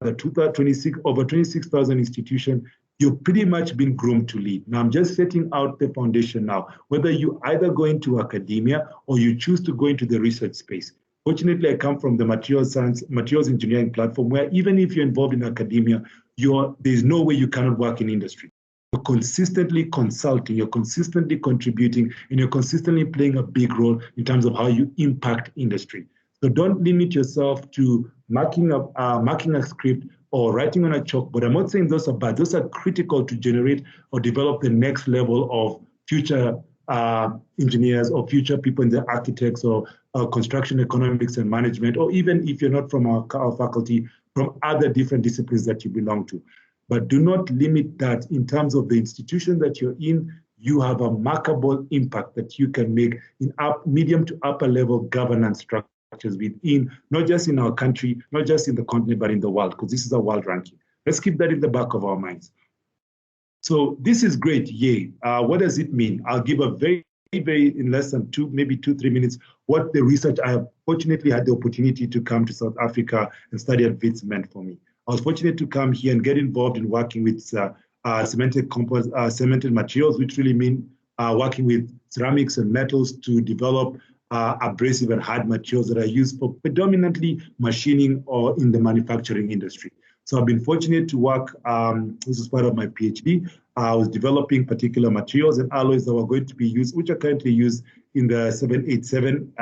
over 26,000 institutions, you've pretty much been groomed to lead. Now, I'm just setting out the foundation now, whether you either go into academia or you choose to go into the research space. Fortunately, I come from the materials engineering platform, where even if you're involved in academia, there's no way you cannot work in industry. You're consistently consulting, you're consistently contributing, and you're consistently playing a big role in terms of how you impact industry. So don't limit yourself to marking a script or writing on a chalkboard. I'm not saying those are bad. Those are critical to generate or develop the next level of future engineers or future people in the architects or construction economics and management, or even if you're not from our faculty, from other different disciplines that you belong to. But do not limit that in terms of the institution that you're in. You have a remarkable impact that you can make in medium to upper level governance structures within, not just in our country, not just in the continent, but in the world, because this is a world ranking. Let's keep that in the back of our minds. So this is great, yay. What does it mean? I'll give a very, in less than maybe 2-3 minutes, what the research I have fortunately had the opportunity to come to South Africa and study at WITS meant for me. I was fortunate to come here and get involved in working with cemented materials, which really mean working with ceramics and metals to develop abrasive and hard materials that are used for predominantly machining or in the manufacturing industry. So I've been fortunate to work, this is part of my PhD. I was developing particular materials and alloys that were going to be used, which are currently used in the 787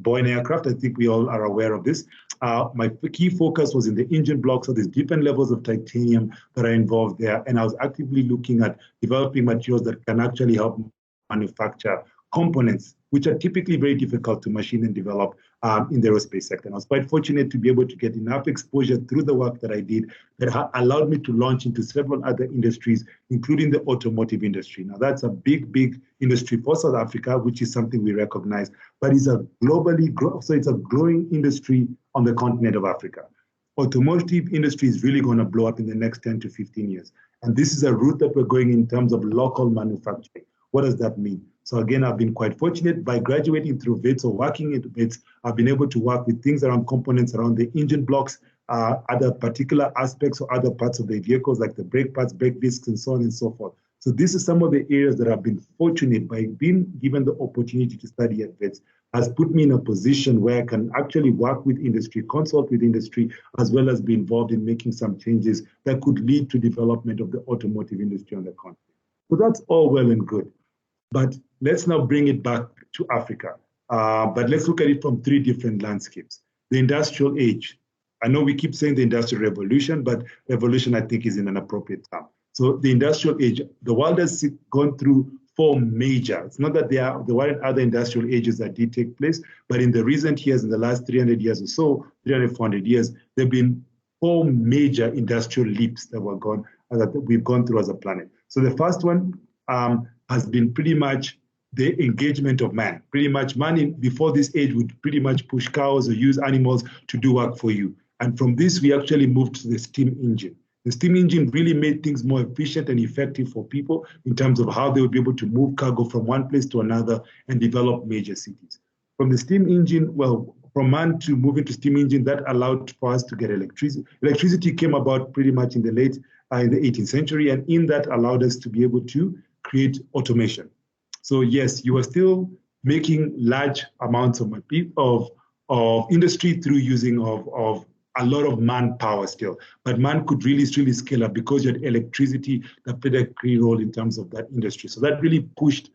Boeing aircraft. I think we all are aware of this. My key focus was in the engine blocks, so there's different levels of titanium that are involved there. And I was actively looking at developing materials that can actually help manufacture components, which are typically very difficult to machine and develop in the aerospace sector. And I was quite fortunate to be able to get enough exposure through the work that I did that allowed me to launch into several other industries, including the automotive industry. Now, that's a big, big industry for South Africa, which is something we recognize, but it's a it's a growing industry on the continent of Africa. Automotive industry is really going to blow up in the next 10 to 15 years. And this is a route that we're going in terms of local manufacturing. What does that mean? So again, I've been quite fortunate by graduating through WITS or working at WITS. I've been able to work with things around components, around the engine blocks, other particular aspects or other parts of the vehicles like the brake pads, brake discs, and so on and so forth. So this is some of the areas that I've been fortunate by being given the opportunity to study at WITS has put me in a position where I can actually work with industry, consult with industry, as well as be involved in making some changes that could lead to development of the automotive industry on the continent. So that's all well and good. But let's now bring it back to Africa. But let's look at it from 3 different landscapes. The industrial age. I know we keep saying the industrial revolution, but revolution, I think, is in an appropriate term. So the industrial age, the world has gone through 4 major. It's not that there weren't other industrial ages that did take place, but in the recent years, in the last 300 years or so, 300, 400 years, there have been 4 major industrial leaps that we've gone through as a planet. So the first one has been pretty much the engagement of man. Pretty much man before this age would pretty much push cows or use animals to do work for you. And from this, we actually moved to the steam engine. The steam engine really made things more efficient and effective for people in terms of how they would be able to move cargo from one place to another and develop major cities. From the steam engine, well, from man to moving to steam engine, that allowed for us to get electricity. Electricity came about pretty much in the 18th century, and in that allowed us to be able to create automation. So yes, you are still making large amounts of industry through using of a lot of manpower still, but man could really scale up because you had electricity that played a key role in terms of that industry. So that really pushed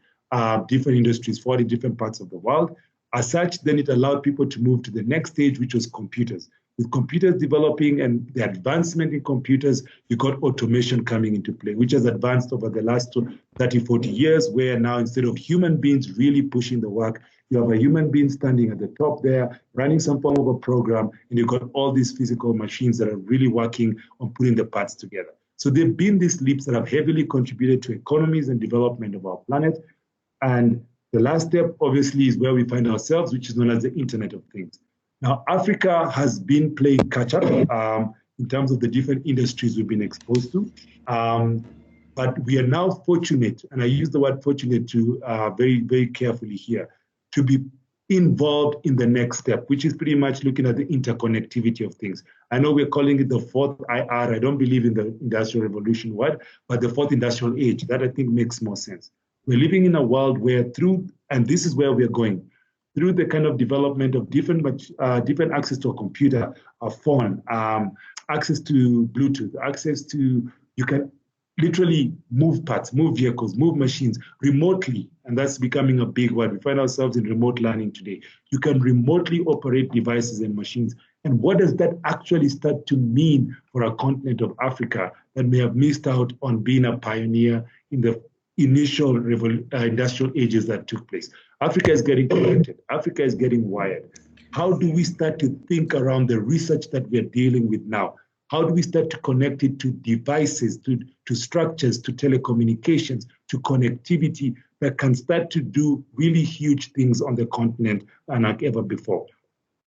different industries forward in different parts of the world. As such, then it allowed people to move to the next stage, which was computers. With computers developing and the advancement in computers, you got automation coming into play, which has advanced over the last 30, 40 years, where now instead of human beings really pushing the work, you have a human being standing at the top there, running some form of a program, and you've got all these physical machines that are really working on putting the parts together. So there have been these leaps that have heavily contributed to economies and development of our planet. And the last step, obviously, is where we find ourselves, which is known as the Internet of Things. Now, Africa has been playing catch-up in terms of the different industries we've been exposed to. But we are now fortunate, and I use the word fortunate to very, very carefully here, to be involved in the next step, which is pretty much looking at the interconnectivity of things. I know we're calling it the fourth IR. I don't believe in the industrial revolution word, but the fourth industrial age. That I think makes more sense. We're living in a world where and this is where we're going, through the kind of development of different access to a computer, a phone, access to Bluetooth, access to, you can literally move parts, move vehicles, move machines remotely. And that's becoming a big word. We find ourselves in remote learning today. You can remotely operate devices and machines. And what does that actually start to mean for a continent of Africa that may have missed out on being a pioneer in the initial industrial ages that took place? Africa is getting connected. Africa is getting wired. How do we start to think around the research that we're dealing with now? How do we start to connect it to devices, to structures, to telecommunications, to connectivity that can start to do really huge things on the continent unlike ever before?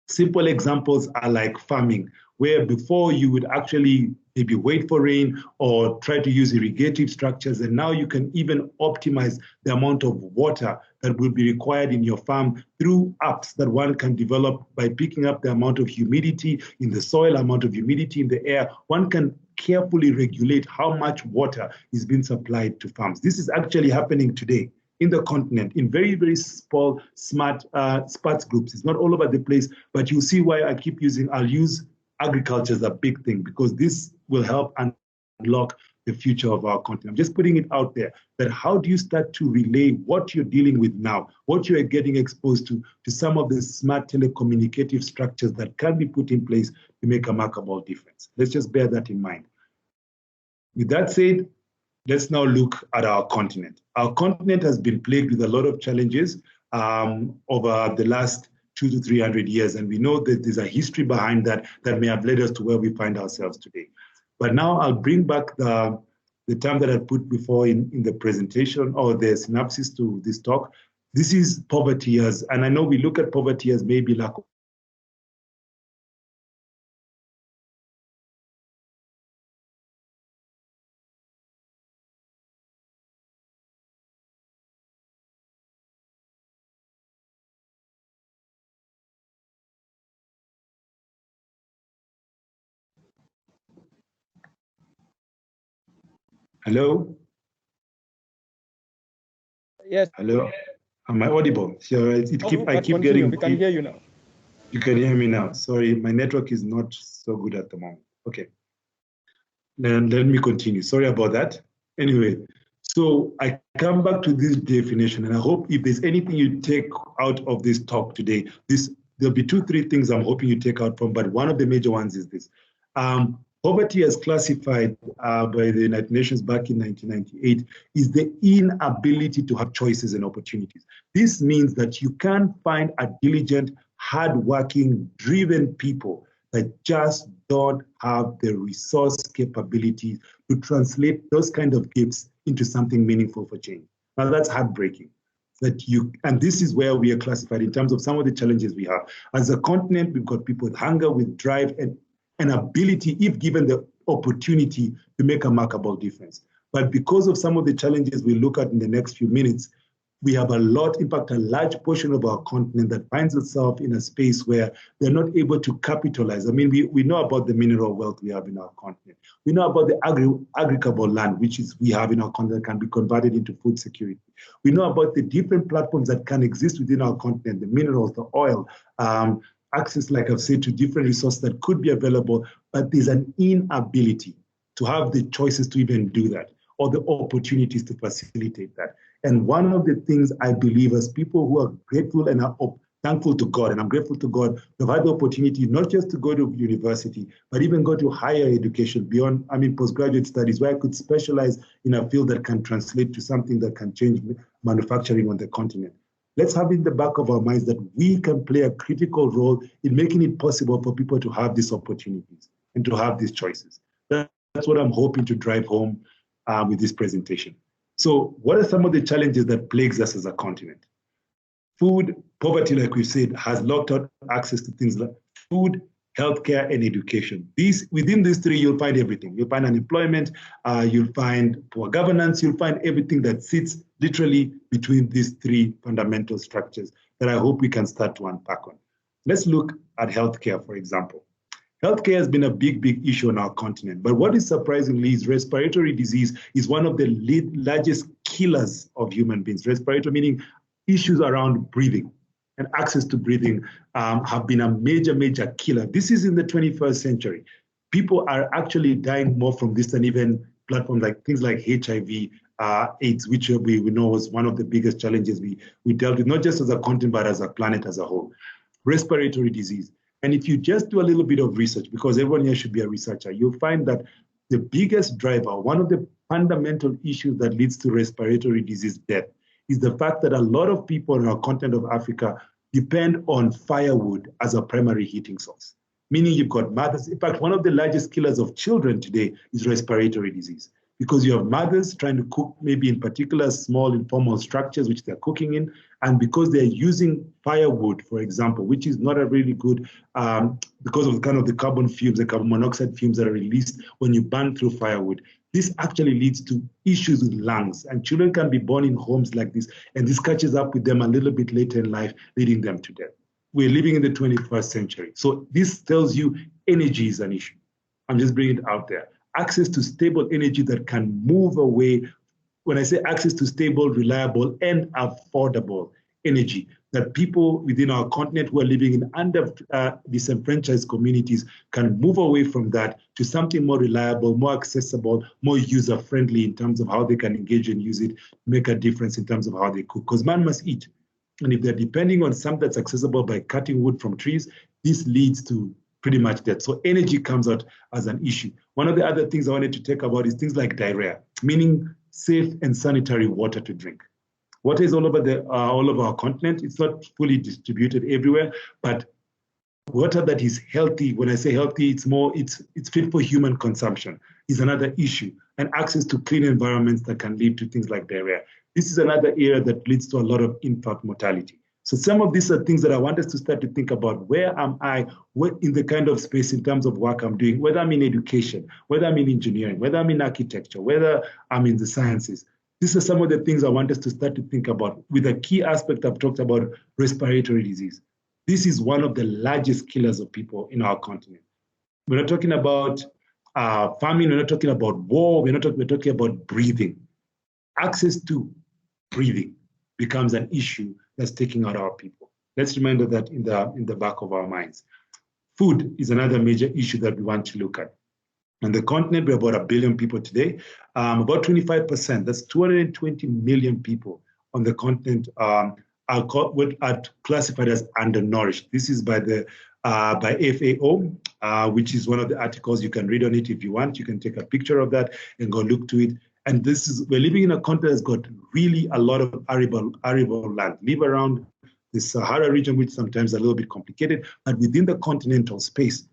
Simple examples are like farming, where before you would actually maybe wait for rain or try to use irrigative structures, and now you can even optimize the amount of water that will be required in your farm through apps that one can develop by picking up the amount of humidity in the soil, amount of humidity in the air. One can carefully regulate how much water is being supplied to farms. This is actually happening today in the continent in very, very small, smart sparse groups. It's not all over the place, but you'll see why I'll use agriculture as a big thing, because this will help unlock the future of our continent. I'm just putting it out there that how do you start to relay what you're dealing with now, what you are getting exposed to some of the smart telecommunicative structures that can be put in place to make a remarkable difference. Let's just bear that in mind. With that said, let's now look at our continent. Our continent has been plagued with a lot of challenges over the last 200 to 300 years. And we know that there's a history behind that that may have led us to where we find ourselves today. But now I'll bring back the term that I put before in the presentation or the synopsis to this talk. This is poverty as, and I know we look at poverty as maybe lack of. Hello? Yes. Hello? Am I audible? So I keep continue. getting. We can hear you now. You can hear me now. Sorry, my network is not so good at the moment. Okay. Then let me continue. Sorry about that. Anyway, so I come back to this definition, and I hope if there's anything you take out of this talk today, there'll be 2-3 things I'm hoping you take out from, but one of the major ones is this. Poverty, as classified by the United Nations back in 1998, is the inability to have choices and opportunities. This means that you can't find a diligent, hardworking, driven people that just don't have the resource capability to translate those kind of gifts into something meaningful for change. Now that's heartbreaking. And this is where we are classified in terms of some of the challenges we have. As a continent, we've got people with hunger, with drive, and an ability, if given the opportunity, to make a remarkable difference. But because of some of the challenges we look at in the next few minutes, we have a large portion of our continent that finds itself in a space where they're not able to capitalize. I mean, we know about the mineral wealth we have in our continent. We know about the agricable land, we have in our continent, can be converted into food security. We know about the different platforms that can exist within our continent, the minerals, the oil, access, like I've said, to different resources that could be available, but there's an inability to have the choices to even do that or the opportunities to facilitate that. And one of the things I believe as people who are grateful and are thankful to God, and I'm grateful to God to have had the opportunity not just to go to university, but even go to higher education beyond, postgraduate studies, where I could specialize in a field that can translate to something that can change manufacturing on the continent. Let's have in the back of our minds that we can play a critical role in making it possible for people to have these opportunities and to have these choices. That's what I'm hoping to drive home with this presentation. So what are some of the challenges that plagues us as a continent? Food poverty, like we said, has locked out access to things like food, healthcare, and education. Within these three, you'll find everything. You'll find unemployment, you'll find poor governance, you'll find everything that sits literally between these three fundamental structures that I hope we can start to unpack on. Let's look at healthcare, for example. Healthcare has been a big issue on our continent. But what is surprisingly is respiratory disease is one of the largest killers of human beings. Respiratory meaning issues around breathing and access to breathing have been a major killer. This is in the 21st century. People are actually dying more from this than even platforms like things like HIV, AIDS, which we know was one of the biggest challenges we dealt with, not just as a continent, but as a planet as a whole. Respiratory disease. And if you just do a little bit of research, because everyone here should be a researcher, you'll find that the biggest driver, one of the fundamental issues that leads to respiratory disease death, is the fact that a lot of people in our continent of Africa depend on firewood as a primary heating source. Meaning you've got mothers. In fact, one of the largest killers of children today is respiratory disease, because you have mothers trying to cook maybe in particular small informal structures which they're cooking in, and because they're using firewood, for example, which is not a really good, because of kind of the carbon fumes, the carbon monoxide fumes that are released when you burn through firewood, this actually leads to issues with lungs, and children can be born in homes like this, and this catches up with them a little bit later in life, leading them to death. We're living in the 21st century. So this tells you energy is an issue. I'm just bringing it out there. Access to stable energy that can move away. When I say access to stable, reliable, and affordable energy, that people within our continent who are living in under disenfranchised communities can move away from that to something more reliable, more accessible, more user-friendly in terms of how they can engage and use it, make a difference in terms of how they cook. Because man must eat. And if they're depending on something that's accessible by cutting wood from trees, this leads to pretty much death. So energy comes out as an issue. One of the other things I wanted to talk about is things like diarrhea, meaning safe and sanitary water to drink. Water is all over our continent. It's not fully distributed everywhere, but water that is healthy, when I say healthy, it's fit for human consumption, is another issue. And access to clean environments that can lead to things like diarrhea. This is another area that leads to a lot of infant mortality. So some of these are things that I want us to start to think about. Where am I in the kind of space in terms of work I'm doing, whether I'm in education, whether I'm in engineering, whether I'm in architecture, whether I'm in the sciences. These are some of the things I want us to start to think about, with a key aspect I've talked about, respiratory disease. This is one of the largest killers of people in our continent. We're not talking about famine, we're not talking about war, we're talking about breathing. Access to breathing becomes an issue that's taking out our people. Let's remember that in the back of our minds. Food is another major issue that we want to look at. On the continent, we're about 1 billion people today. About 25%, that's 220 million people on the continent are classified as undernourished. This is by the by FAO, which is one of the articles. You can read on it if you want. You can take a picture of that and go look to it. And we're living in a continent that's got really a lot of arable land. Live around the Sahara region, which sometimes is a little bit complicated, but within the continental space,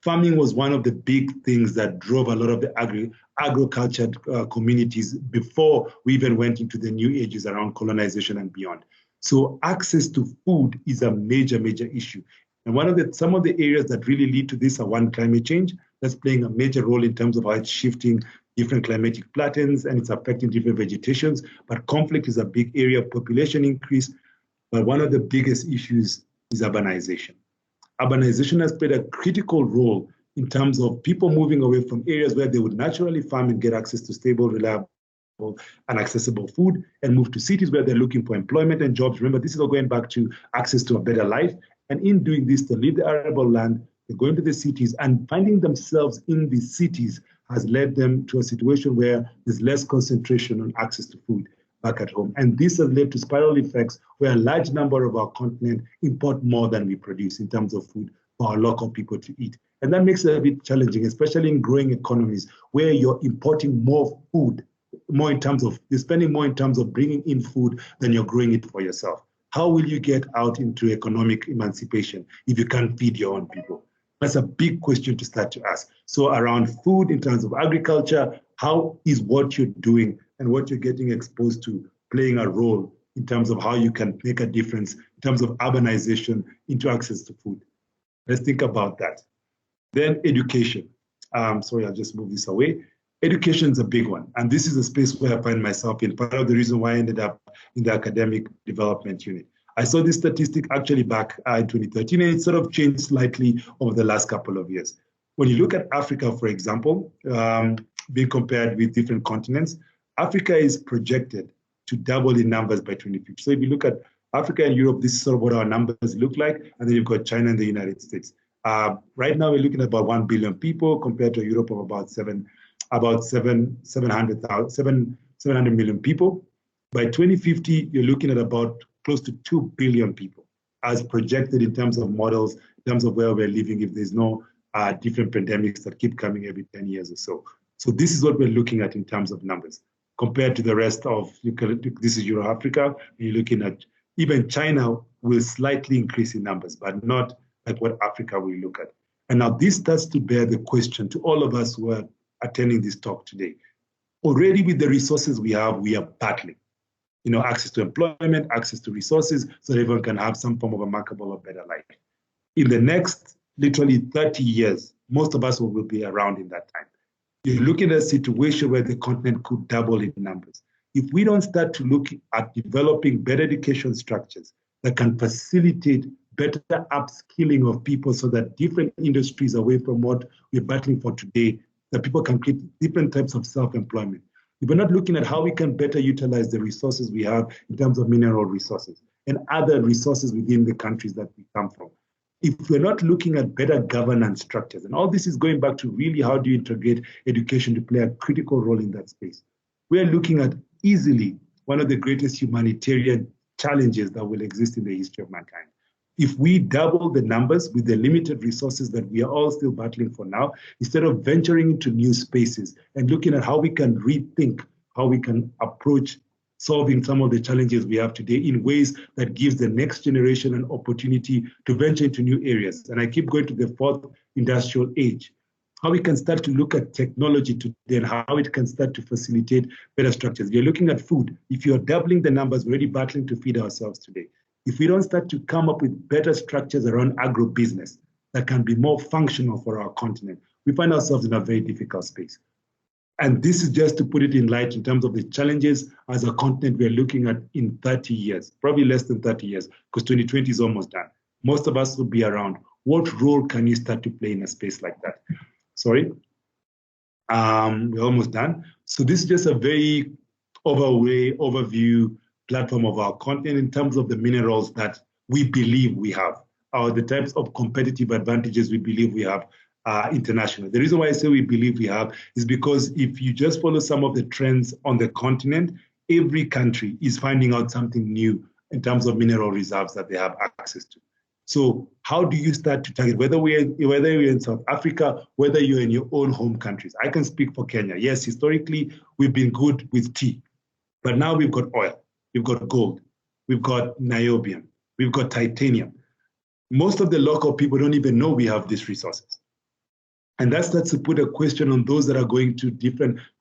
farming was one of the big things that drove a lot of the agriculture communities before we even went into the new ages around colonization and beyond. So access to food is a major issue. And some of the areas that really lead to this are, one, climate change. That's playing a major role in terms of how it's shifting different climatic patterns and it's affecting different vegetations. But conflict is a big area, population increase. But one of the biggest issues is urbanization. Urbanization has played a critical role in terms of people moving away from areas where they would naturally farm and get access to stable, reliable, and accessible food, and move to cities where they're looking for employment and jobs. Remember, this is all going back to access to a better life. And in doing this, they leave the arable land, they go into the cities, and finding themselves in the cities has led them to a situation where there's less concentration on access to food back at home. And this has led to spiral effects where a large number of our continent import more than we produce in terms of food for our local people to eat. And that makes it a bit challenging, especially in growing economies where you're importing more food, you're spending more in terms of bringing in food than you're growing it for yourself. How will you get out into economic emancipation if you can't feed your own people? That's a big question to start to ask. So around food, in terms of agriculture, how is what you're doing and what you're getting exposed to playing a role in terms of how you can make a difference in terms of urbanization into access to food? Let's think about that. Then education. Sorry, I'll just move this away. Education is a big one. And this is a space where I find myself in. Part of the reason why I ended up in the academic development unit. I saw this statistic actually back in 2013, and it sort of changed slightly over the last couple of years. When you look at Africa, for example, being compared with different continents, Africa is projected to double in numbers by 2050. So if you look at Africa and Europe, this is sort of what our numbers look like. And then you've got China and the United States. Right now, we're looking at about 1 billion people compared to Europe of about 700 million people. By 2050, you're looking at about close to 2 billion people as projected in terms of models, in terms of where we're living if there's no different pandemics that keep coming every 10 years or so. So this is what we're looking at in terms of numbers compared to the rest of, this is Euro-Africa, you're looking at even China will slightly increase in numbers, but not at what Africa will look at. And now this starts to bear the question to all of us who are attending this talk today. Already with the resources we have, we are battling. Access to employment, access to resources, so that everyone can have some form of a markable or better life. In the next literally 30 years, most of us will be around in that time. You're looking at a situation where the continent could double in numbers. If we don't start to look at developing better education structures that can facilitate better upskilling of people so that different industries away from what we're battling for today, that people can create different types of self-employment. If we're not looking at how we can better utilize the resources we have in terms of mineral resources and other resources within the countries that we come from, if we're not looking at better governance structures, and all this is going back to really how do you integrate education to play a critical role in that space. We're looking at easily one of the greatest humanitarian challenges that will exist in the history of mankind. If we double the numbers with the limited resources that we are all still battling for now, instead of venturing into new spaces and looking at how we can rethink, how we can approach solving some of the challenges we have today in ways that gives the next generation an opportunity to venture into new areas. And I keep going to the fourth industrial age, how we can start to look at technology today and how it can start to facilitate better structures. You're looking at food. If you're doubling the numbers, we're already battling to feed ourselves today. If we don't start to come up with better structures around agribusiness that can be more functional for our continent, we find ourselves in a very difficult space. And this is just to put it in light in terms of the challenges as a continent we're looking at in 30 years, probably less than 30 years, because 2020 is almost done. Most of us will be around. What role can you start to play in a space like that? Sorry, we're almost done. So this is just a very overview platform of our continent in terms of the minerals that we believe we have, or the types of competitive advantages we believe we have internationally. The reason why I say we believe we have is because if you just follow some of the trends on the continent, every country is finding out something new in terms of mineral reserves that they have access to. So how do you start to target, whether you're in South Africa, whether you're in your own home countries? I can speak for Kenya. Yes, historically, we've been good with tea, but now we've got oil, we've got gold, we've got niobium, we've got titanium. Most of the local people don't even know we have these resources. And that starts to put a question on those that are going to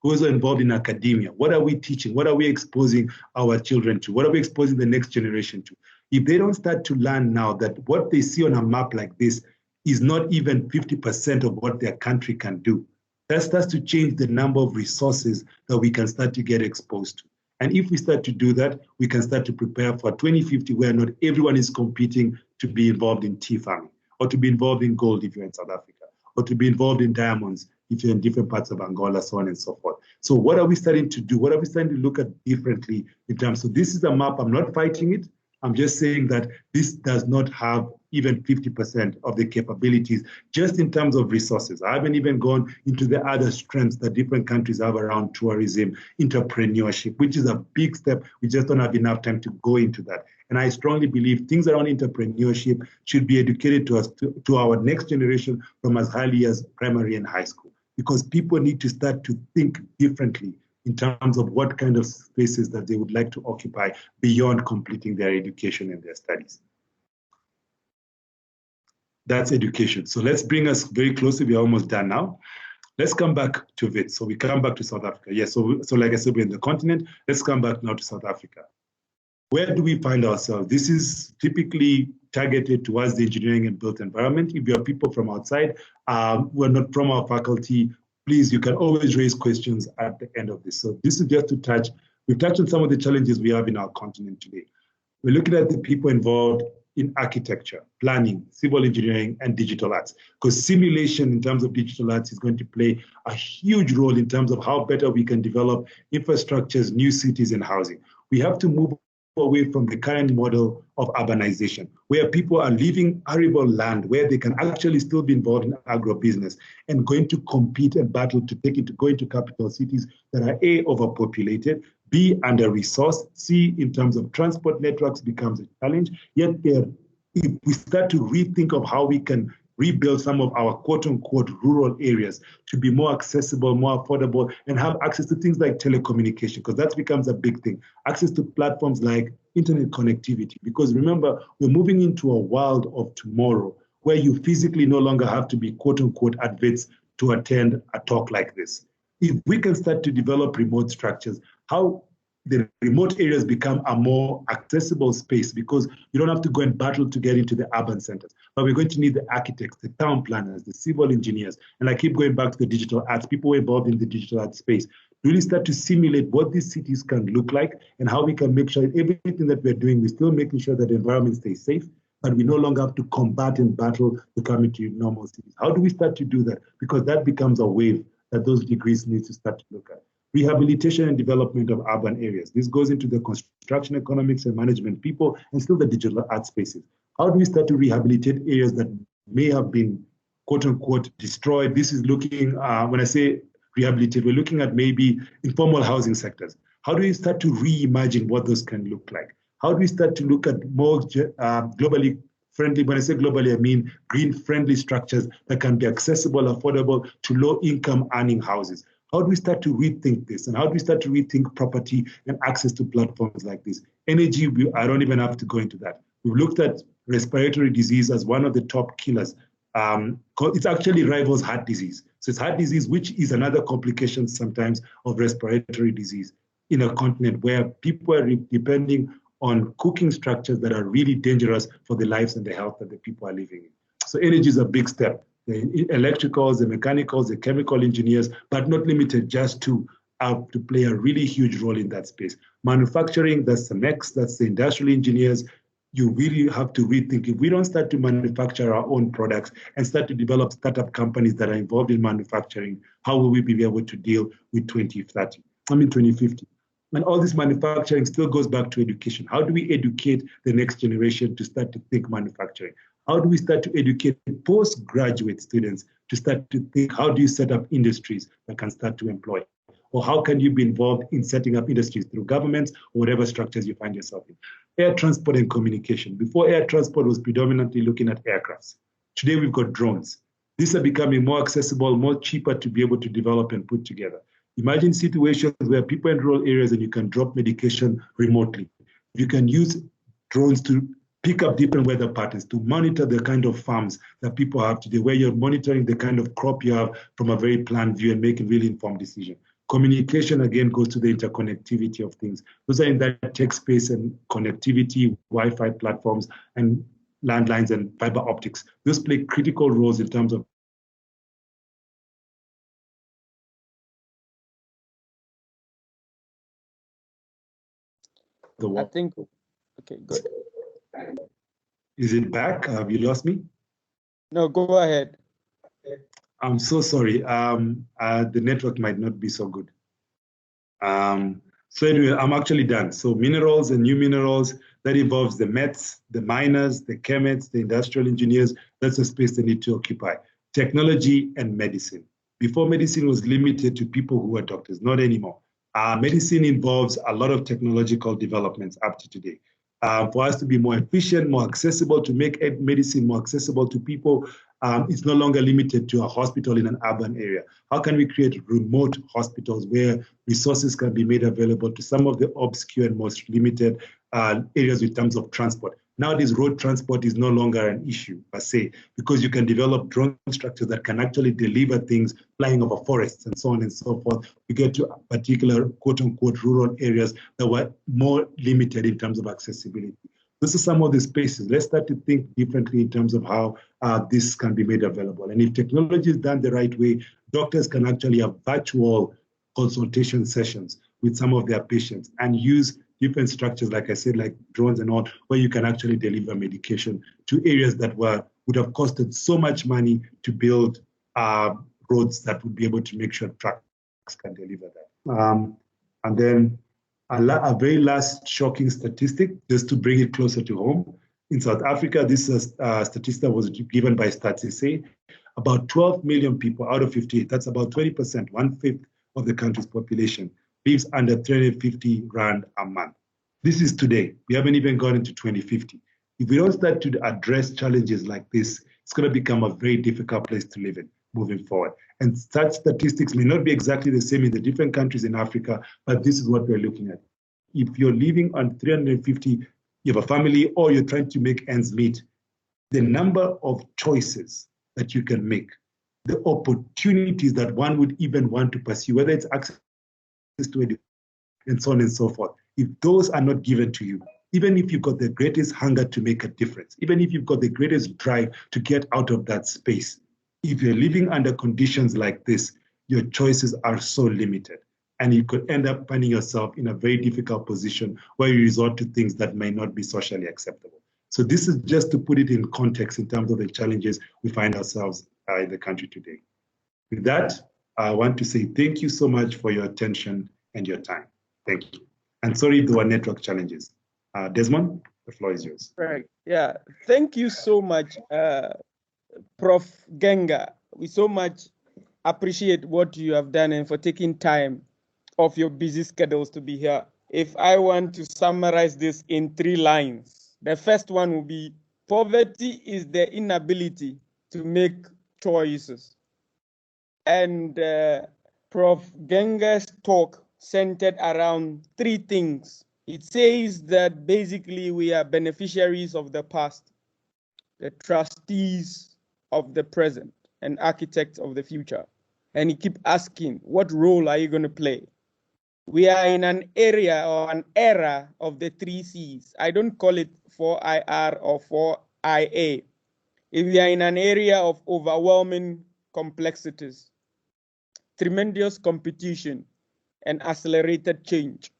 those are involved in academia. What are we teaching? What are we exposing our children to? What are we exposing the next generation to? If they don't start to learn now that what they see on a map like this is not even 50% of what their country can do, that starts to change the number of resources that we can start to get exposed to. And if we start to do that, we can start to prepare for 2050, where not everyone is competing to be involved in tea farming, or to be involved in gold if you're in South Africa, or to be involved in diamonds if you're in different parts of Angola, so on and so forth. So what are we starting to do? What are we starting to look at differently in terms? So this is a map. I'm not fighting it. I'm just saying that this does not have even 50% of the capabilities, just in terms of resources. I haven't even gone into the other strengths that different countries have around tourism, entrepreneurship, which is a big step. We just don't have enough time to go into that. And I strongly believe things around entrepreneurship should be educated to us, to our next generation from as highly as primary and high school, because people need to start to think differently in terms of what kind of spaces that they would like to occupy beyond completing their education and their studies. That's education. So let's bring us very closely. We're almost done now. Let's come back to Wits. So we come back to South Africa. Yes, so like I said, we're in the continent. Let's come back now to South Africa. Where do we find ourselves? This is typically targeted towards the engineering and built environment. If you are people from outside, we're not from our faculty, please, you can always raise questions at the end of this. So this is just to we've touched on some of the challenges we have in our continent today. We're looking at the people involved in architecture, planning, civil engineering, and digital arts. Because simulation in terms of digital arts is going to play a huge role in terms of how better we can develop infrastructures, new cities, and housing. We have to move away from the current model of urbanization, where people are leaving arable land where they can actually still be involved in agribusiness and going to compete and battle to go into capital cities that are A, overpopulated, B, under-resourced, C, in terms of transport networks becomes a challenge. Yet if we start to rethink of how we can rebuild some of our quote-unquote rural areas to be more accessible, more affordable, and have access to things like telecommunication, because that becomes a big thing. Access to platforms like internet connectivity, because remember, we're moving into a world of tomorrow where you physically no longer have to be quote-unquote at vets to attend a talk like this. If we can start to develop remote structures, how the remote areas become a more accessible space, because you don't have to go and battle to get into the urban centers. But we're going to need the architects, the town planners, the civil engineers. And I keep going back to the digital arts, people involved in the digital arts space, really start to simulate what these cities can look like and how we can make sure everything that we're doing, we're still making sure that the environment stays safe, but we no longer have to combat and battle to come into normal cities. How do we start to do that? Because that becomes a wave that those degrees need to start to look at. Rehabilitation and development of urban areas. This goes into the construction economics and management people and still the digital art spaces. How do we start to rehabilitate areas that may have been quote unquote destroyed? This is looking, when I say rehabilitate, we're looking at maybe informal housing sectors. How do we start to reimagine what those can look like? How do we start to look at more globally friendly, when I say globally, I mean green friendly structures that can be accessible, affordable to low income earning houses? How do we start to rethink this? And how do we start to rethink property and access to platforms like this? Energy, I don't even have to go into that. We've looked at respiratory disease as one of the top killers. It actually rivals heart disease. So it's heart disease, which is another complication sometimes of respiratory disease in a continent where people are depending on cooking structures that are really dangerous for the lives and the health that the people are living in. So energy is a big step. The electricals, the mechanicals, the chemical engineers, but not limited just to play a really huge role in that space. Manufacturing, that's the next, that's the industrial engineers. You really have to rethink. If we don't start to manufacture our own products and start to develop startup companies that are involved in manufacturing, how will we be able to deal with 2050? And all this manufacturing still goes back to education. How do we educate the next generation to start to think manufacturing? How do we start to educate postgraduate students to start to think, how do you set up industries that can start to employ? Or how can you be involved in setting up industries through governments or whatever structures you find yourself in? Air transport and communication. Before, air transport was predominantly looking at aircrafts. Today, we've got drones. These are becoming more accessible, more cheaper to be able to develop and put together. Imagine situations where people in rural areas and you can drop medication remotely. You can use drones to pick up different weather patterns, to monitor the kind of farms that people have today, where you're monitoring the kind of crop you have from a very planned view and making really informed decisions. Communication, again, goes to the interconnectivity of things. Those are in that tech space and connectivity, Wi-Fi platforms, and landlines and fiber optics. Those play critical roles in terms of the world. I think, okay, good. Is it back? Have you lost me? No, go ahead. I'm so sorry. The network might not be so good. So anyway, I'm actually done. So minerals and new minerals, that involves the METs, the miners, the chemists, the industrial engineers. That's the space they need to occupy. Technology and medicine. Before, medicine was limited to people who were doctors, not anymore. Medicine involves a lot of technological developments up to today. For us to be more efficient, more accessible, to make medicine more accessible to people, it's no longer limited to a hospital in an urban area. How can we create remote hospitals where resources can be made available to some of the obscure and most limited areas in terms of transport? Nowadays, road transport is no longer an issue per se, because you can develop drone structures that can actually deliver things flying over forests and so on and so forth. We get to particular quote unquote rural areas that were more limited in terms of accessibility. This is some of the spaces. Let's start to think differently in terms of how this can be made available. And if technology is done the right way, doctors can actually have virtual consultation sessions with some of their patients and use different structures, like I said, like drones and all, where you can actually deliver medication to areas that would have costed so much money to build roads that would be able to make sure trucks can deliver that. And then a very last shocking statistic, just to bring it closer to home. In South Africa, this statistic was given by Stats. About 12 million people out of 58, that's about 20%, 1/5 of the country's population, lives under 350 Rand a month. This is today. We haven't even gone into 2050. If we don't start to address challenges like this, it's going to become a very difficult place to live in moving forward. And such statistics may not be exactly the same in the different countries in Africa, but this is what we're looking at. If you're living on 350, you have a family, or you're trying to make ends meet, the number of choices that you can make, the opportunities that one would even want to pursue, whether it's access to education and so on and so forth, if those are not given to you, even if you've got the greatest hunger to make a difference, even if you've got the greatest drive to get out of that space, if you're living under conditions like this, your choices are so limited. And you could end up finding yourself in a very difficult position where you resort to things that may not be socially acceptable. So this is just to put it in context in terms of the challenges we find ourselves in the country today. With that, I want to say thank you so much for your attention and your time. Thank you. And sorry if there were network challenges. Desmond, the floor is yours. Right. Yeah. Thank you so much, Prof. Genga. We so much appreciate what you have done and for taking time off your busy schedules to be here. If I want to summarize this in 3 lines, the first one will be poverty is the inability to make choices. And Prof. Genga's talk centered around 3 things. It says that basically we are beneficiaries of the past, the trustees of the present, and architects of the future. And he keep asking, what role are you going to play? We are in an area or an era of the 3 C's. I don't call it 4IR or 4IA. We are in an area of overwhelming complexities, tremendous competition, and accelerated change.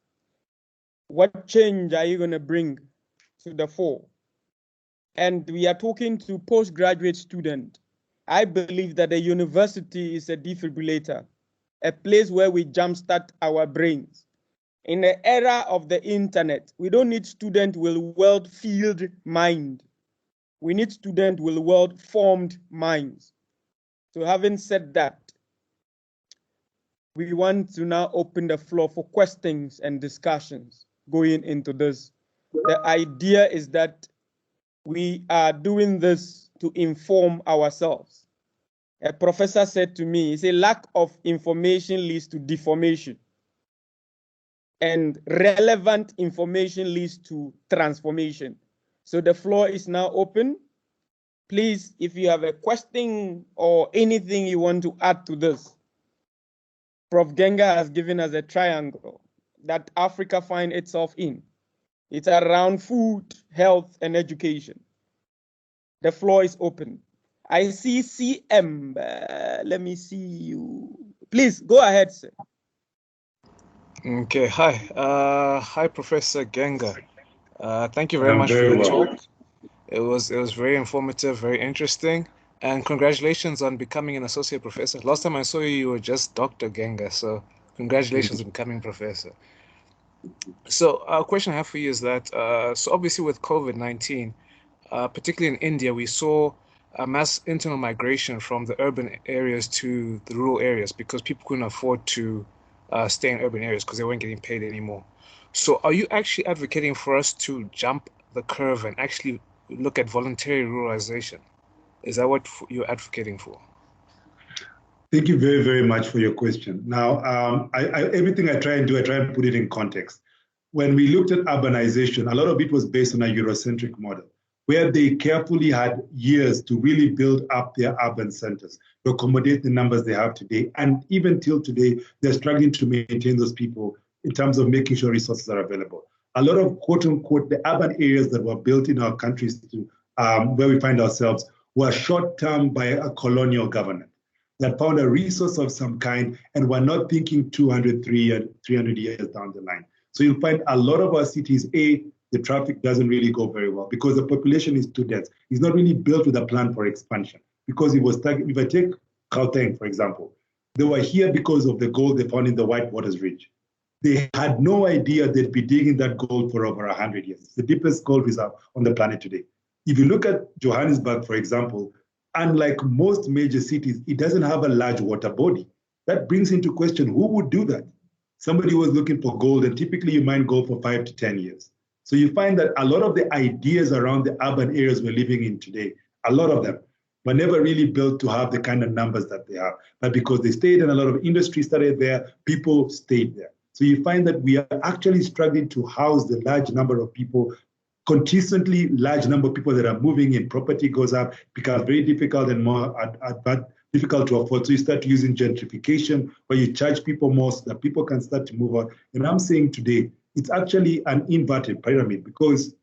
What change are you going to bring to the fore? And we are talking to postgraduate students. I believe that a university is a defibrillator, a place where we jumpstart our brains. In the era of the internet, we don't need students with well-filled mind. We need students with well-formed minds. So having said that, we want to now open the floor for questions and discussions going into this. The idea is that we are doing this to inform ourselves. A professor said to me, he said, lack of information leads to deformation. And relevant information leads to transformation. So the floor is now open. Please, if you have a question or anything you want to add to this, Prof. Genga has given us a triangle that Africa finds itself in. It's around food, health, and education. The floor is open. I see CM. Let me see you. Please go ahead, sir. Okay, hi. Hi, Professor Genga. Thank you very much for your talk. It was very informative, very interesting, and congratulations on becoming an associate professor. Last time I saw you, you were just Dr. Genga, so congratulations on becoming professor. So a question I have for you is that, so obviously with COVID-19, particularly in India, we saw a mass internal migration from the urban areas to the rural areas because people couldn't afford to stay in urban areas because they weren't getting paid anymore. So are you actually advocating for us to jump the curve and actually look at voluntary ruralization? Is that what you're advocating for? Thank you very, very much for your question. Now, everything I try and do, I try and put it in context. When we looked at urbanization, a lot of it was based on a Eurocentric model, where they carefully had years to really build up their urban centers to accommodate the numbers they have today. And even till today, they're struggling to maintain those people in terms of making sure resources are available. A lot of quote unquote, the urban areas that were built in our countries to where we find ourselves were short term by a colonial government that found a resource of some kind and were not thinking 200, 300 years down the line. So you'll find a lot of our cities, the traffic doesn't really go very well because the population is too dense. It's not really built with a plan for expansion because it was, if I take Gauteng, for example, they were here because of the gold they found in the White Waters Ridge. They had no idea they'd be digging that gold for over 100 years. It's the deepest gold reserve on the planet today. If you look at Johannesburg, for example, unlike most major cities, it doesn't have a large water body. That brings into question, who would do that? Somebody was looking for gold, and typically you mine gold for 5 to 10 years. So you find that a lot of the ideas around the urban areas we're living in today, a lot of them, were never really built to have the kind of numbers that they have. But because they stayed and a lot of industry started there, people stayed there. So you find that we are actually struggling to house the large number of people, consistently large number of people that are moving in. Property goes up, becomes very difficult and more difficult to afford. So you start using gentrification where you charge people more so that people can start to move on. And I'm saying today, it's actually an inverted pyramid because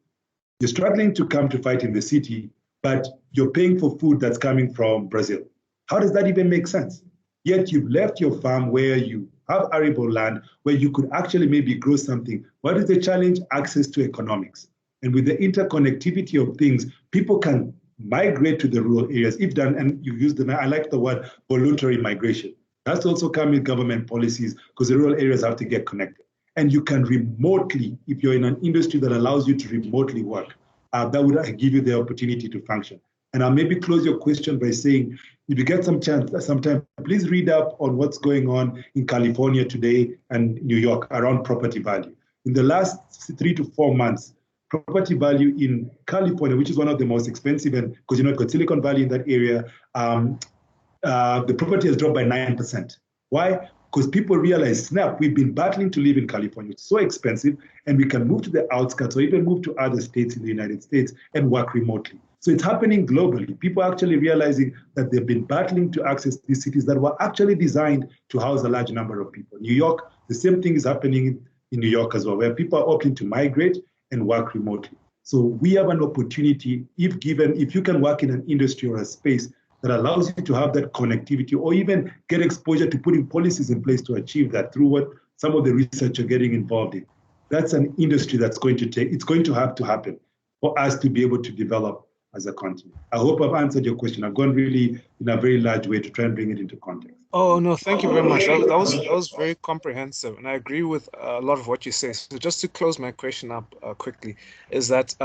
you're struggling to come to fight in the city, but you're paying for food that's coming from Brazil. How does that even make sense? Yet you've left your farm where you have arable land, where you could actually maybe grow something. What is the challenge? Access to economics. And with the interconnectivity of things, people can migrate to the rural areas if done, and you use I like the word voluntary migration. That's also come with government policies because the rural areas have to get connected. And you can remotely, if you're in an industry that allows you to remotely work, that would give you the opportunity to function. And I'll maybe close your question by saying, if you get some chance, sometime, please read up on what's going on in California today and New York around property value. In the last 3 to 4 months, property value in California, which is one of the most expensive, and because you've got Silicon Valley in that area, the property has dropped by 9%. Why? Because people realize, snap, we've been battling to live in California. It's so expensive, and we can move to the outskirts or even move to other states in the United States and work remotely. So it's happening globally. People are actually realizing that they've been battling to access these cities that were actually designed to house a large number of people. New York, the same thing is happening in New York as well, where people are opting to migrate and work remotely. So we have an opportunity, if you can work in an industry or a space that allows you to have that connectivity or even get exposure to putting policies in place to achieve that through what some of the research you're getting involved in. That's an industry that's going to have to happen for us to be able to develop as a continent. I hope I've answered your question. I've gone really in a very large way to try and bring it into context. Oh, no, thank you very much. That was very comprehensive, and I agree with a lot of what you say. So just to close my question up quickly, is that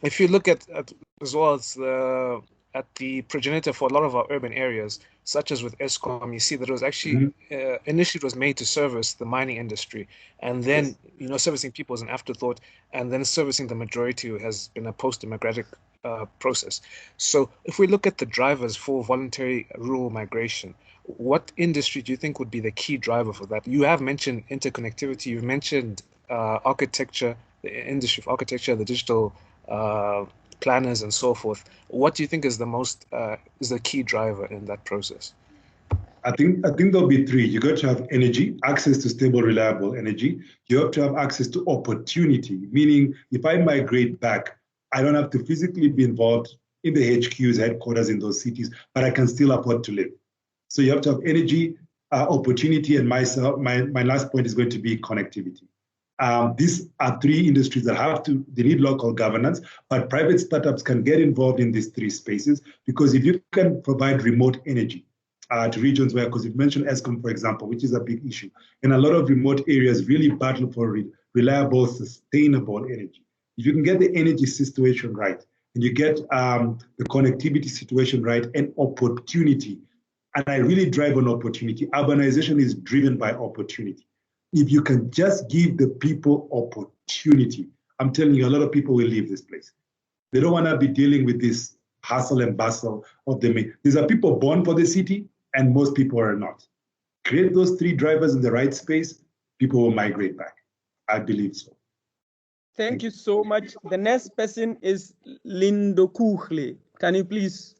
if you look at as well as at the progenitor for a lot of our urban areas, such as with Eskom, you see that it was actually initially it was made to service the mining industry, and then servicing people as an afterthought, and then servicing the majority has been a post-democratic process. So if we look at the drivers for voluntary rural migration, what industry do you think would be the key driver for that? You have mentioned interconnectivity, you've mentioned architecture, the industry of architecture, the digital planners and so forth. What do you think is the key driver in that process? I think there'll be three. You got to have energy, access to stable, reliable energy. You have to have access to opportunity, meaning if I migrate back, I don't have to physically be involved in the HQs, headquarters in those cities, but I can still afford to live. So you have to have energy, opportunity, and my last point is going to be connectivity. These are three industries that they need local governance, but private startups can get involved in these three spaces because if you can provide remote energy to regions where, because you've mentioned Eskom, for example, which is a big issue, and a lot of remote areas really battle for reliable, sustainable energy. If you can get the energy situation right, and you get the connectivity situation right, and opportunity, and I really drive on opportunity. Urbanization is driven by opportunity. If you can just give the people opportunity, I'm telling you, a lot of people will leave this place. They don't want to be dealing with this hustle and bustle of the. These are people born for the city, and most people are not. Create those three drivers in the right space, people will migrate back. I believe so. Thank you so much. The next person is Lindo Kuchle. Can you please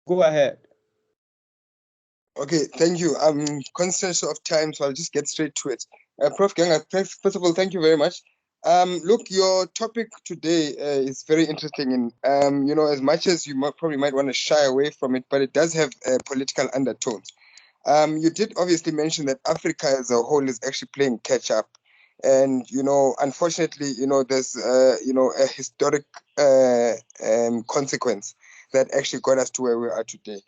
go ahead? Okay, thank you. I'm conscious of time, so I'll just get straight to it. Prof. Ganga, first of all, thank you very much. Look, your topic today is very interesting, and as much as you probably might want to shy away from it, but it does have political undertones. You did obviously mention that Africa as a whole is actually playing catch up. And, unfortunately, there's, a historic consequence that actually got us to where we are today.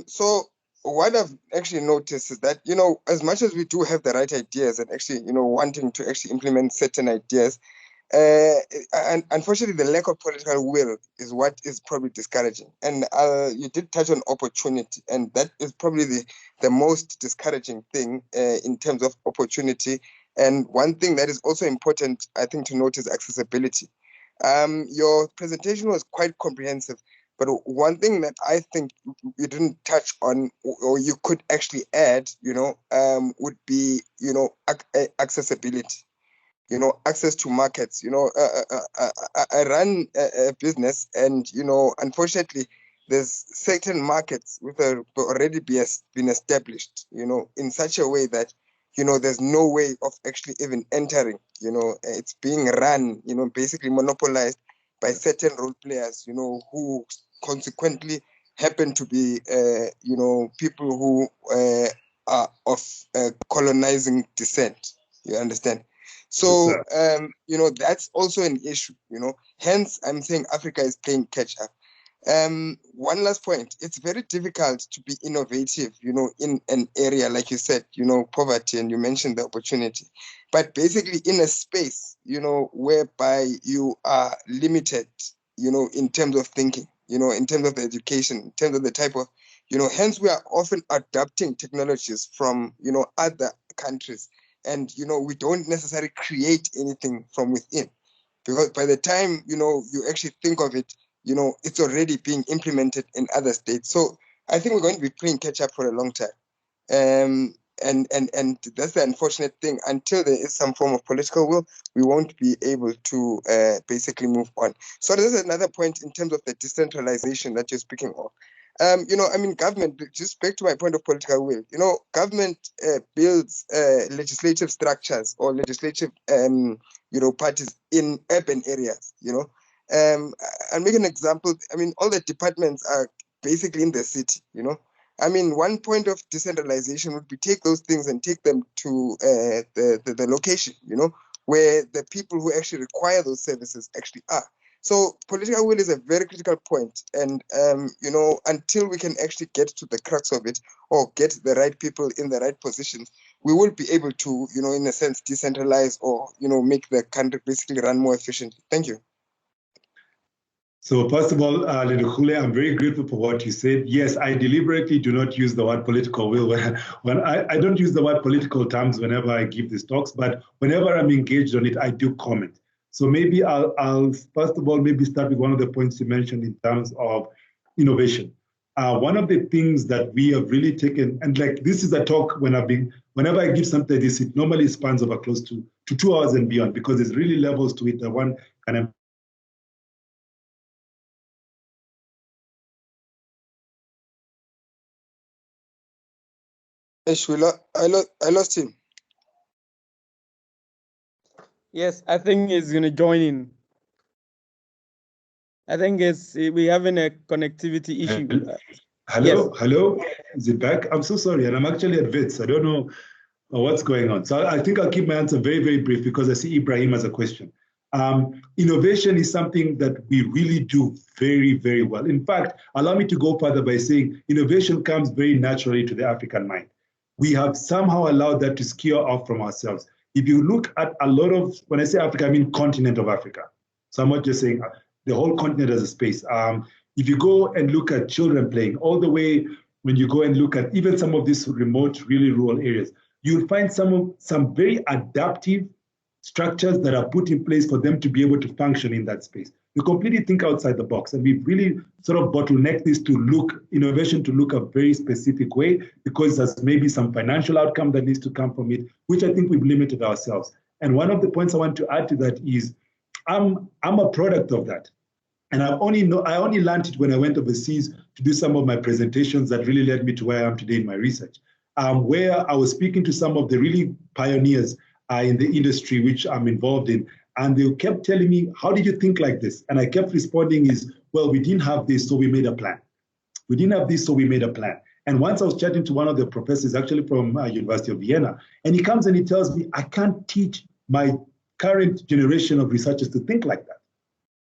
So what I've actually noticed is that, as much as we do have the right ideas and actually, wanting to actually implement certain ideas, and unfortunately, the lack of political will is what is probably discouraging. And you did touch on opportunity, and that is probably the most discouraging thing in terms of opportunity. And one thing that is also important, I think, to note is accessibility. Your presentation was quite comprehensive, but one thing that I think you didn't touch on, or you could actually add, would be, accessibility. Access to markets. I run a business, and unfortunately, there's certain markets which are already been established. In such a way that there's no way of actually even entering. It's being run. Basically monopolized by certain role players. Who consequently happen to be people who are of colonizing descent. You understand? So, that's also an issue, hence I'm saying Africa is playing catch up. One last point, it's very difficult to be innovative, in an area, like you said, poverty, and you mentioned the opportunity, but basically in a space, whereby you are limited, in terms of thinking, in terms of the education, in terms of the type of, hence we are often adapting technologies from, other countries. And, we don't necessarily create anything from within, because by the time, you actually think of it, it's already being implemented in other states. So I think we're going to be playing catch up for a long time. And that's the unfortunate thing. Until there is some form of political will, we won't be able to basically move on. So there's another point in terms of the decentralization that you're speaking of. Government, just back to my point of political will, government builds legislative structures or legislative, parties in urban areas, I'll make an example. All the departments are basically in the city, one point of decentralization would be take those things and take them to the location, where the people who actually require those services actually are. So political will is a very critical point. And, until we can actually get to the crux of it or get the right people in the right positions, we will be able to, in a sense, decentralize or, make the country basically run more efficiently. Thank you. So first of all, Lidukule, I'm very grateful for what you said. Yes, I deliberately do not use the word political will. When I don't use the word political terms whenever I give these talks, but whenever I'm engaged on it, I do comment. So maybe I'll first of all, maybe start with one of the points you mentioned in terms of innovation. One of the things that we have really taken, and like this is a talk whenever I give something like this, it normally spans over close to 2 hours and beyond, because there's really levels to it that one can I lost him. Yes, I think he's going to join in. I think we're having a connectivity issue. Hello, is it back? I'm so sorry, and I'm actually at Wits. I don't know what's going on. So I think I'll keep my answer very, very brief, because I see Ibrahim as a question. Innovation is something that we really do very, very well. In fact, allow me to go further by saying innovation comes very naturally to the African mind. We have somehow allowed that to skew off from ourselves. If you look at a lot of, when I say Africa, I mean continent of Africa. So I'm not just saying the whole continent as a space. If you go and look at children playing, all the way when you go and look at even some of these remote, really rural areas, you'll find some very adaptive structures that are put in place for them to be able to function in that space. We completely think outside the box, and we've really sort of bottlenecked this innovation to look a very specific way, because there's maybe some financial outcome that needs to come from it, which I think we've limited ourselves. And one of the points I want to add to that is I'm a product of that. And I only learned it when I went overseas to do some of my presentations that really led me to where I am today in my research, where I was speaking to some of the really pioneers in the industry which I'm involved in. And they kept telling me, how did you think like this? And I kept responding well, we didn't have this, so we made a plan. We didn't have this, so we made a plan. And once I was chatting to one of the professors, actually from University of Vienna, and he comes and he tells me, I can't teach my current generation of researchers to think like that,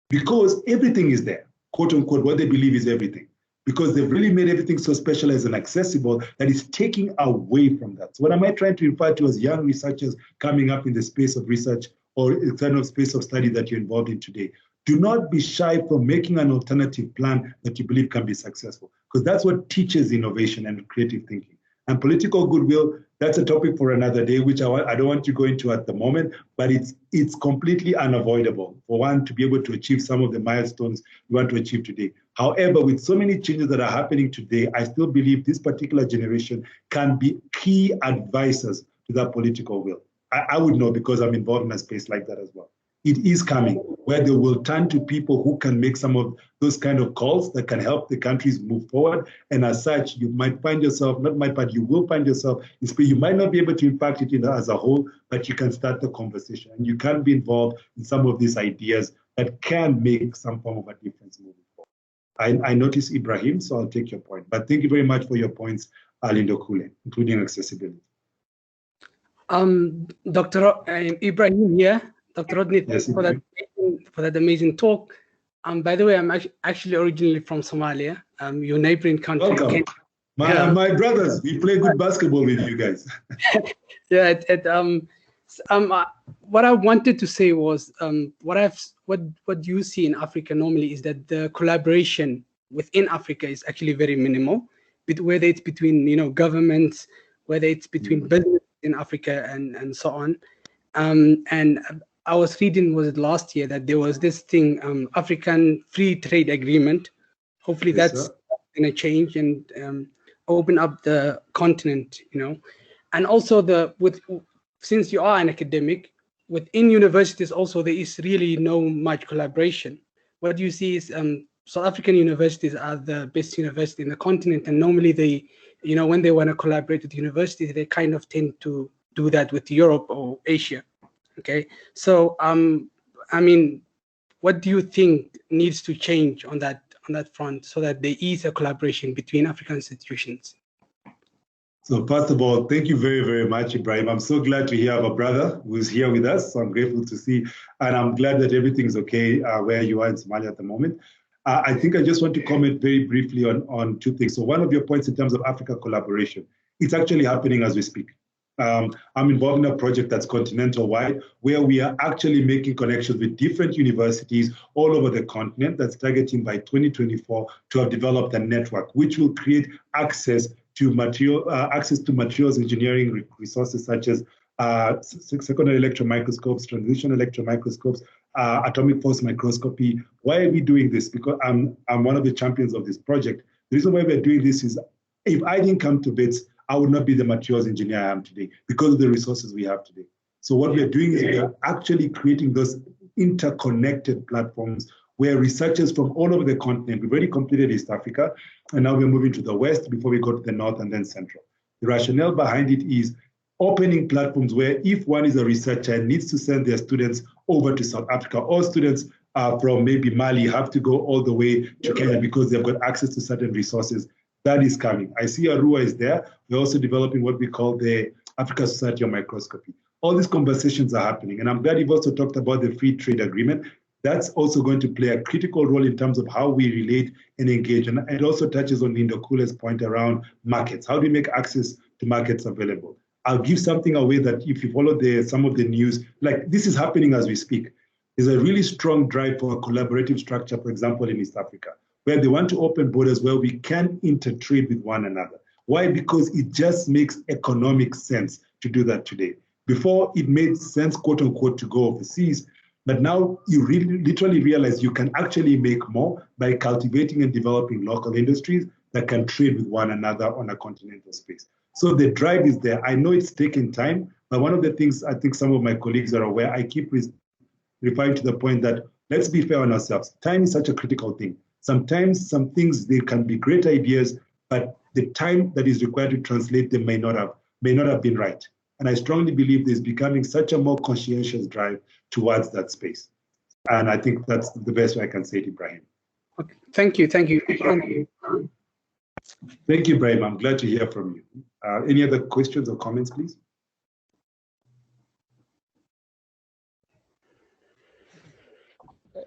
because everything is there, quote unquote, what they believe is everything, because they've really made everything so specialized and accessible that it's taking away from that. So what am I trying to refer to as young researchers coming up in the space of research or the kind of space of study that you're involved in today? Do not be shy from making an alternative plan that you believe can be successful, because that's what teaches innovation and creative thinking. And political goodwill, that's a topic for another day, which I don't want to go into at the moment, but it's completely unavoidable for one to be able to achieve some of the milestones you want to achieve today. However, with so many changes that are happening today, I still believe this particular generation can be key advisors to that political will. I would know, because I'm involved in a space like that as well. It is coming, where they will turn to people who can make some of those kind of calls that can help the countries move forward. And as such, you might find yourself, you will find yourself, you might not be able to impact it as a whole, but you can start the conversation and you can be involved in some of these ideas that can make some form of a difference moving forward. I notice Ibrahim, so I'll take your point. But thank you very much for your points, Lindo Kule, including accessibility. Dr. Ibrahim here. Dr. Rodney, yes, for that amazing talk. By the way, I'm actually originally from Somalia, your neighboring country. Welcome. My brothers, we play good basketball with you guys. Yeah. What I wanted to say was, what you see in Africa normally is that the collaboration within Africa is actually very minimal, whether it's between governments, whether it's between business in Africa and so on. And I was reading, was it last year, that there was this thing, African Free Trade Agreement. Hopefully that's going to change and open up the continent, And also since you are an academic, within universities also there is really no much collaboration. What you see is South African universities are the best university in the continent, and normally they, when they want to collaborate with universities, they kind of tend to do that with Europe or Asia. Okay, so I mean, what do you think needs to change on that front so that there is a collaboration between African institutions? So first of all, thank you very, very much, Ibrahim. I'm so glad to hear our brother who's here with us. So I'm grateful to see, and I'm glad that everything's okay where you are in Somalia at the moment. I think I just want to comment very briefly on two things. So one of your points in terms of Africa collaboration, it's actually happening as we speak. I'm involved in a project that's continental-wide, where we are actually making connections with different universities all over the continent that's targeting by 2024 to have developed a network, which will create access to materials engineering resources such as secondary electron microscopes, transition electron microscopes, atomic force microscopy. Why are we doing this? Because I'm one of the champions of this project. The reason why we're doing this is, if I didn't come to BITS, I would not be the materials engineer I am today because of the resources we have today. So what we're doing is we're actually creating those interconnected platforms where researchers from all over the continent, we've already completed East Africa, and now we're moving to the West before we go to the North and then Central. The rationale behind it is opening platforms where if one is a researcher and needs to send their students over to South Africa, or students from maybe Mali have to go all the way to Kenya because they've got access to certain resources, that is coming. I see Arua is there. We're also developing what we call the Africa Society of Microscopy. All these conversations are happening. And I'm glad you've also talked about the free trade agreement. That's also going to play a critical role in terms of how we relate and engage. And it also touches on Lindo Kule's point around markets. How do we make access to markets available? I'll give something away that if you follow some of the news, like this is happening as we speak. There's a really strong drive for a collaborative structure, for example, in East Africa, where they want to open borders where we can intertrade with one another. Why? Because it just makes economic sense to do that today. Before, it made sense, quote unquote, to go overseas, but now you really literally realize you can actually make more by cultivating and developing local industries that can trade with one another on a continental space. So the drive is there. I know it's taken time, but one of the things I think some of my colleagues are aware, I keep referring to the point that let's be fair on ourselves. Time is such a critical thing. Sometimes some things, they can be great ideas, but the time that is required to translate them may not have been right. And I strongly believe there's becoming such a more conscientious drive towards that space. And I think that's the best way I can say it, Ibrahim. Okay. Thank you. Thank you, Ibrahim. I'm glad to hear from you. Any other questions or comments, please?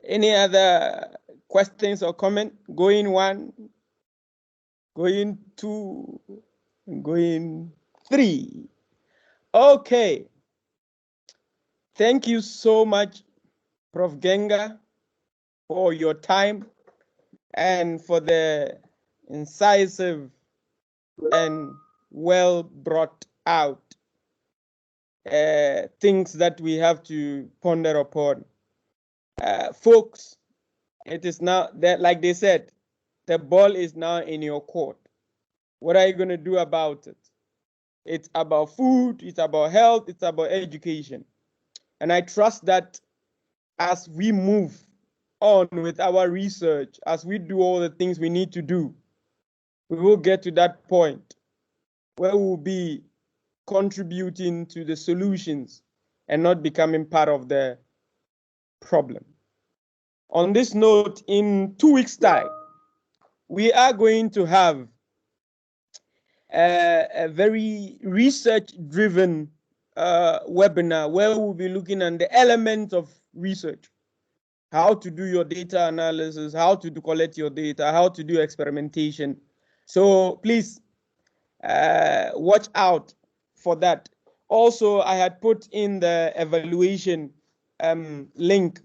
Any other questions or comment? Going one, going two, going three. Okay. Thank you so much, Prof. Genga, for your time and for the incisive and well brought out things that we have to ponder upon. Folks, it is now that, like they said, the ball is now in your court. What are you going to do about it? It's about food, it's about health, it's about education. And I trust that as we move on with our research, as we do all the things we need to do, we will get to that point where we'll be contributing to the solutions and not becoming part of the problem. On this note, in 2 weeks' time, we are going to have a very research-driven webinar where we'll be looking at the elements of research, how to do your data analysis, how to collect your data, how to do experimentation. So please watch out for that. Also, I had put in the evaluation link.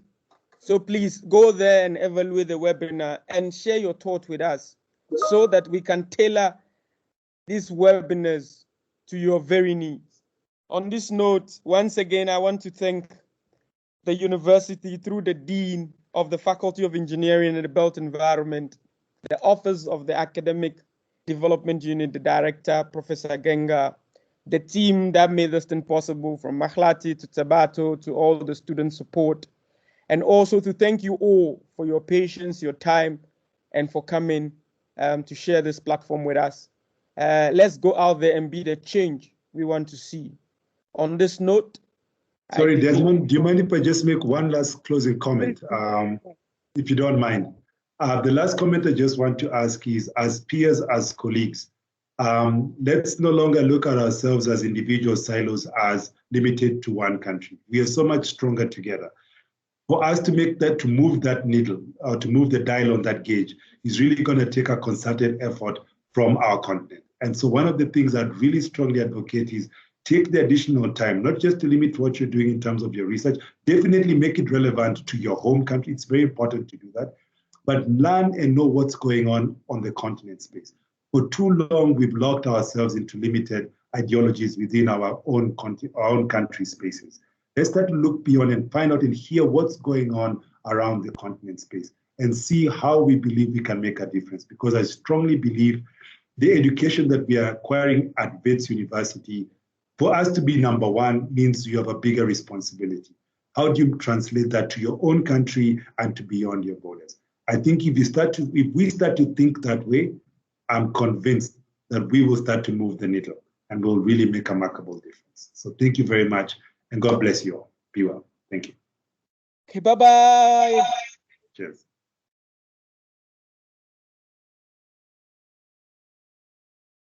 So please go there and evaluate the webinar and share your thoughts with us so that we can tailor these webinars to your very needs. On this note, once again, I want to thank the university through the Dean of the Faculty of Engineering and the Built Environment, the Office of the Academic Development Unit, the Director, Professor Genga, the team that made this thing possible, from Mahlati to Tabato to all the student support, and also to thank you all for your patience, your time, and for coming to share this platform with us. Let's go out there and be the change we want to see. On this note, sorry, Desmond, do you mind if I just make one last closing comment, if you don't mind? The last comment I just want to ask is, as peers, as colleagues, let's no longer look at ourselves as individual silos as limited to one country. We are so much stronger together. For us to make that, to move that needle, or to move the dial on that gauge, is really going to take a concerted effort from our continent. And so one of the things I'd really strongly advocate is take the additional time, not just to limit what you're doing in terms of your research, definitely make it relevant to your home country. It's very important to do that, but learn and know what's going on the continent space. For too long, we've locked ourselves into limited ideologies within our own country spaces. Let's start to look beyond and find out and hear what's going on around the continent space and see how we believe we can make a difference. Because I strongly believe the education that we are acquiring at Wits University, for us to be number one, means you have a bigger responsibility. How do you translate that to your own country and to beyond your borders? I think if we start to think that way, I'm convinced that we will start to move the needle and will really make a remarkable difference. So thank you very much. And God bless you all. Be well. Thank you. Okay, bye-bye. Cheers.